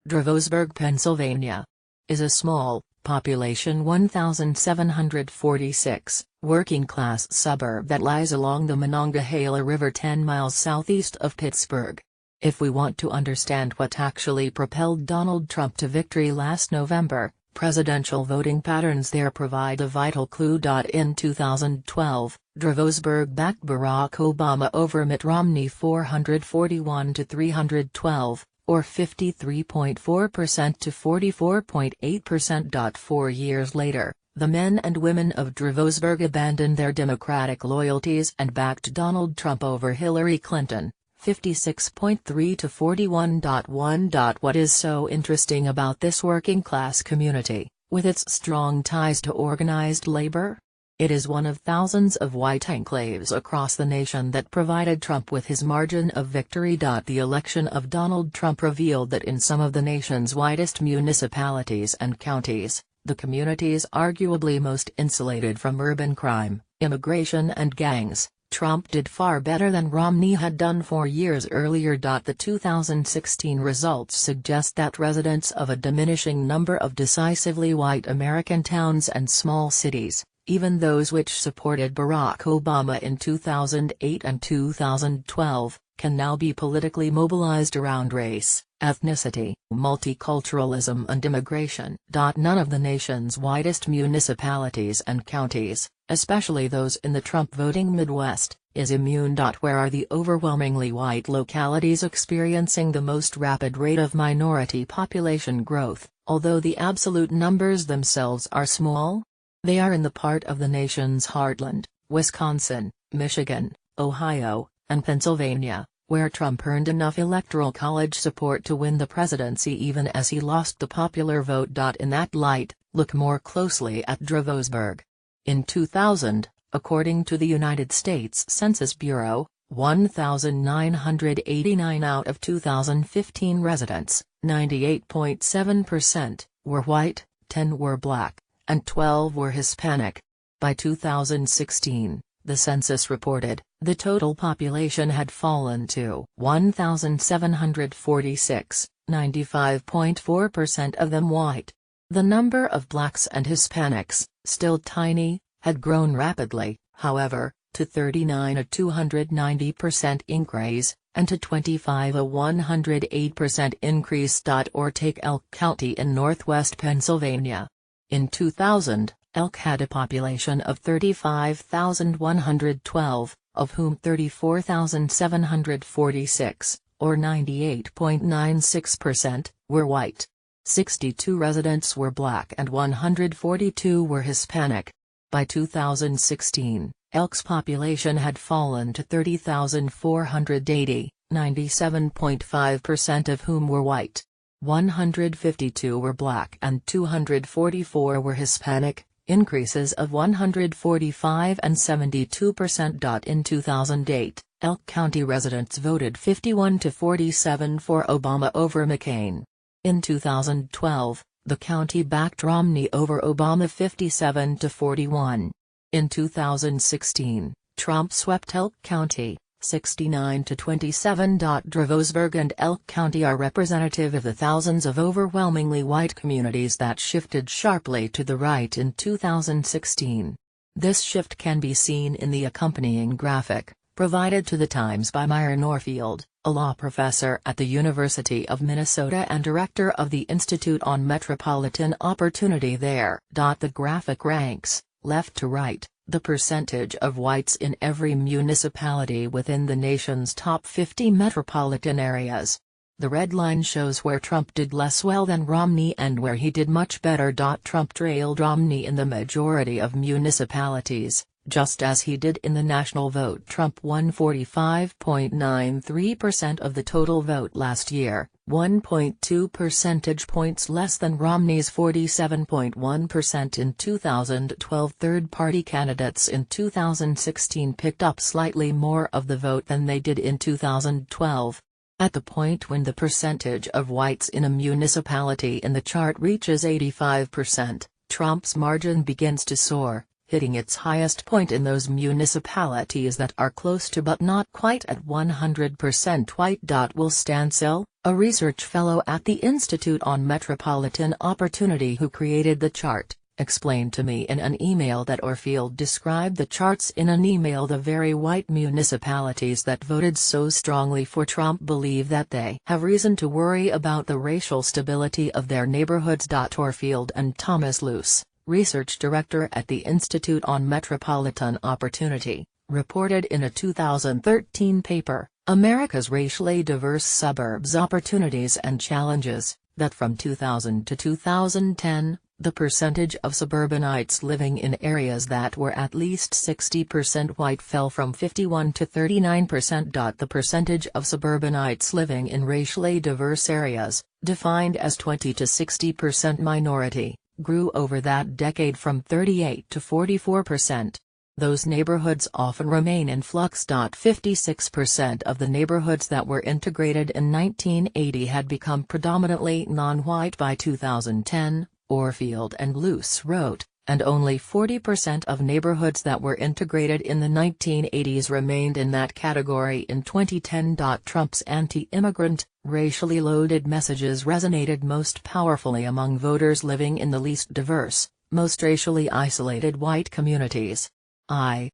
Dravosburg, Pennsylvania, is a small, population 1,746, working-class suburb that lies along the Monongahela River 10 miles southeast of Pittsburgh. If we want to understand what actually propelled Donald Trump to victory last November, presidential voting patterns there provide a vital clue. In 2012, Dravosburg backed Barack Obama over Mitt Romney 441 to 312, or 53.4% to 44.8%. 4 years later, the men and women of Dravosburg abandoned their Democratic loyalties and backed Donald Trump over Hillary Clinton, 56.3 to 41.1. What is so interesting about this working-class community, with its strong ties to organized labor? It is one of thousands of white enclaves across the nation that provided Trump with his margin of victory. The election of Donald Trump revealed that in some of the nation's whitest municipalities and counties, the communities arguably most insulated from urban crime, immigration and gangs, Trump did far better than Romney had done 4 years earlier. The 2016 results suggest that residents of a diminishing number of decisively white American towns and small cities, even those which supported Barack Obama in 2008 and 2012, can now be politically mobilized around race, ethnicity, multiculturalism and immigration. None of the nation's whitest municipalities and counties, especially those in the Trump voting Midwest, is immune. Where are the overwhelmingly white localities experiencing the most rapid rate of minority population growth, although the absolute numbers themselves are small? They are in the part of the nation's heartland, Wisconsin, Michigan, Ohio, and Pennsylvania, where Trump earned enough electoral college support to win the presidency even as he lost the popular vote. In that light, look more closely at Dravosburg. In 2000, according to the United States Census Bureau, 1,989 out of 2,015 residents, 98.7%, were white, 10 were black, and 12 were Hispanic. By 2016, the census reported, the total population had fallen to 1,746, 95.4% of them white. The number of blacks and Hispanics, still tiny, had grown rapidly, however, to 39 a 290% increase, and to 25 a 108% increase. Or take Elk County in northwest Pennsylvania. In 2000, Elk had a population of 35,112, of whom 34,746, or 98.96%, were white. 62 residents were black and 142 were Hispanic. By 2016, Elk's population had fallen to 30,480, 97.5% of whom were white. 152 were black and 244 were Hispanic, increases of 145 and 72%. In 2008, Elk County residents voted 51 to 47 for Obama over McCain. In 2012, the county backed Romney over Obama 57 to 41. In 2016, Trump swept Elk County, 69 to 27. Dravosburg and Elk County are representative of the thousands of overwhelmingly white communities that shifted sharply to the right in 2016. This shift can be seen in the accompanying graphic, provided to the Times by Myra Norfield, a law professor at the University of Minnesota and director of the Institute on Metropolitan Opportunity there. The graphic ranks, left to right, the percentage of whites in every municipality within the nation's top 50 metropolitan areas. The red line shows where Trump did less well than Romney and where he did much better. Trump trailed Romney in the majority of municipalities, just as he did in the national vote. Trump won 45.93% of the total vote last year, 1.2 percentage points less than Romney's 47.1% in 2012. Third-party candidates in 2016 picked up slightly more of the vote than they did in 2012. At the point when the percentage of whites in a municipality in the chart reaches 85%, Trump's margin begins to soar, hitting its highest point in those municipalities that are close to but not quite at 100% white. Will Stansell, a research fellow at the Institute on Metropolitan Opportunity who created the chart, explained to me in an email that Orfield described the charts in an email. The very white municipalities that voted so strongly for Trump believe that they have reason to worry about the racial stability of their neighborhoods. Orfield and Thomas Luce, research director at the Institute on Metropolitan Opportunity, reported in a 2013 paper, America's Racially Diverse Suburbs Opportunities and Challenges, that from 2000 to 2010, the percentage of suburbanites living in areas that were at least 60% white fell from 51 to 39%. The percentage of suburbanites living in racially diverse areas, defined as 20 to 60% minority, grew over that decade from 38 to 44%. Those neighborhoods often remain in flux. 56% of the neighborhoods that were integrated in 1980 had become predominantly non-white by 2010, Orfield and Luce wrote, and only 40% of neighborhoods that were integrated in the 1980s remained in that category in 2010. Trump's anti-immigrant, racially loaded messages resonated most powerfully among voters living in the least diverse, most racially isolated white communities. I